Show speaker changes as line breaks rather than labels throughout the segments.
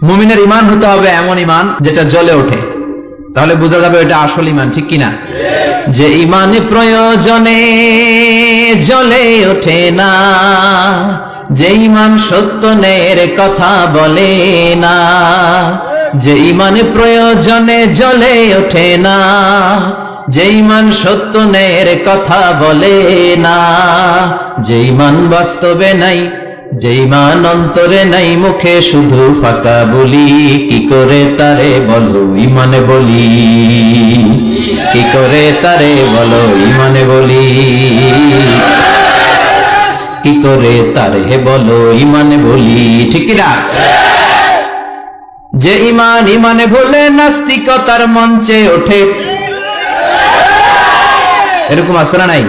মুমিনের ঈমান হতে হবে এমন ঈমান যেটা জ্বলে ওঠে, তাহলে বোঝা যাবে এটা আসল ঈমান, ঠিক কিনা? যে ঈমান প্রয়োজনে জ্বলে ওঠে না, যে ঈমান সত্য ন্যায়ের কথা বলে না, যে ঈমান প্রয়োজনে জ্বলে ওঠে না, যে ঈমান সত্য ন্যায়ের কথা বলে না, যে ঈমান বাস্তবে নাই, যে ঈমান অন্তরে নাই, মুখে শুধু ফাঁকা বলি, কি করে তারে বলো ঈমানে বলি, কি করে তারে বলো ঈমানে বলি, কি করে তারে বলো ঈমানে বলি, ঠিক কিনা? যে ঈমান ঈমানে ভুলে নাস্তিকতার মঞ্চে ওঠে, এরকম আছে না নাই?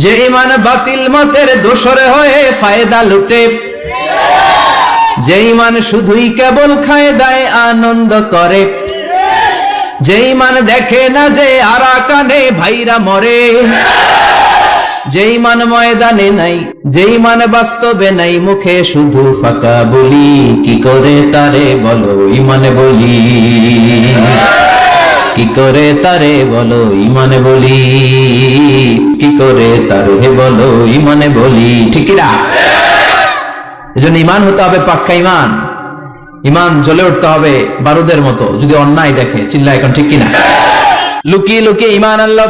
যে ঈমান বাতিল মতের দোসর হয়ে ফায়দা লুটে, যে ঈমান শুধুই কেবল খায় দায় আনন্দ করে, যে ঈমান দেখে না যে আরাকানে ভাইরা মরে, যে ঈমান ময়দানে নাই, যে ঈমান বাস্তবে নাই, মুখে শুধু ফাঁকা বলি, কি করে তারে বলো ঈমানে বলি, কি করে তারে বলো ঈমানে বলি, কি করে তারে বলো ঈমানে বলি, ঠিক না? এজন্য ঈমান হতে হবে পাক্কা ঈমান। ঈমান জ্বলে উঠতে হবে বারুদের মতো, যদি অন্যায় দেখে চিল্লা এখন, ঠিক কিনা? লুকিয়ে লুকিয়ে ঈমান আনলো।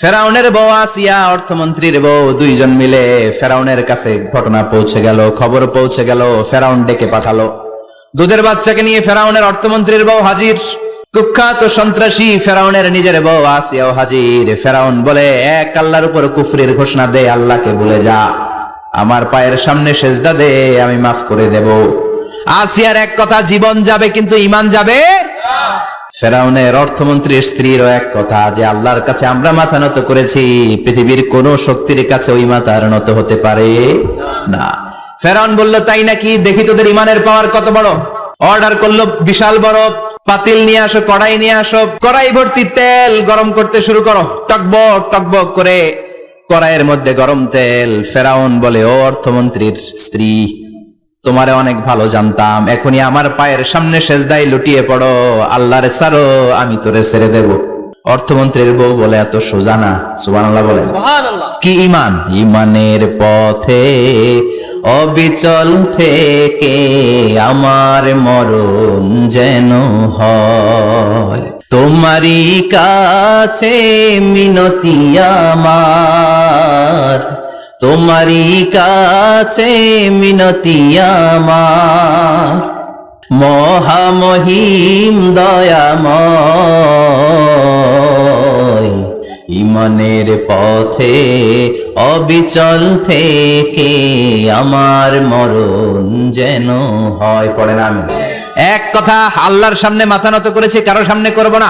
ফেরাউনের বউ আসিয়া, অর্থমন্ত্রীর বউ, দুইজন মিলে ফেরাউনের কাছে ঘটনা পৌঁছে গেল, খবর পৌঁছে গেল, ফেরাউন ডেকে পাঠালো। দুধের বাচ্চাকে নিয়ে ফেরাউনের অর্থমন্ত্রীর বউ হাজির। কুখ্যাত সন্ত্রাসী ফেরাউনের নিজের বউ আসিয়াও হাজির। ফেরাউন বলে, এক আল্লাহর উপর কুফরির ঘোষণা দে, আল্লাহকে ভুলে যা, আমার পায়ের সামনে সেজদা দে, আমি মাফ করে দেব। আসিয়ার এক কথা, জীবন যাবে কিন্তু ঈমান যাবে না। ফেরাউনের অর্থমন্ত্রীর স্ত্রীরও এক কথা, যে আল্লাহর কাছে আমরা মাথা নত করেছি, পৃথিবীর কোন শক্তির কাছে ওই মাথা নত হতে পারে না। ফেরাউন বলল, তাই নাকি? দেখি তোদের ঈমানের পাওয়ার কত বড়। অর্ডার করলো, বিশাল বড় পাতিল নিয়ে আসো, কড়াই নিয়ে আসো, কড়াই ভর্তি তেল গরম করতে শুরু করো, টকবক টকবক করে কড়াইয়ের মধ্যে গরম তেল। ফেরাউন বলে, ও অর্থমন্ত্রীর স্ত্রী, তোমারে অনেক ভালো জানতাম, এখনই আমার পায়ের সামনে সেজদায় লুটিয়ে পড়ো, আল্লাহরে ছাড়ো, আমি তোরে ছেড়ে দেব। অর্থমন্ত্রীর বউ বলে, এত সোজা না। সুবহানাল্লাহ বলে। কি ঈমান? ঈমানের পথে অবিচল থেকে আমার মরণ যেন হয়, তোমারই কাছে মিনতি আমার, তোমারই কাছে মিনতি আমার, মহামহিম দয়াময়, ঈমানের পথে অবিচল থেকে আমার মরণ যেন হয়। পড়েন আমি। এক কথা, আল্লাহর সামনে মাথা নত করেছি, কারো সামনে করব না।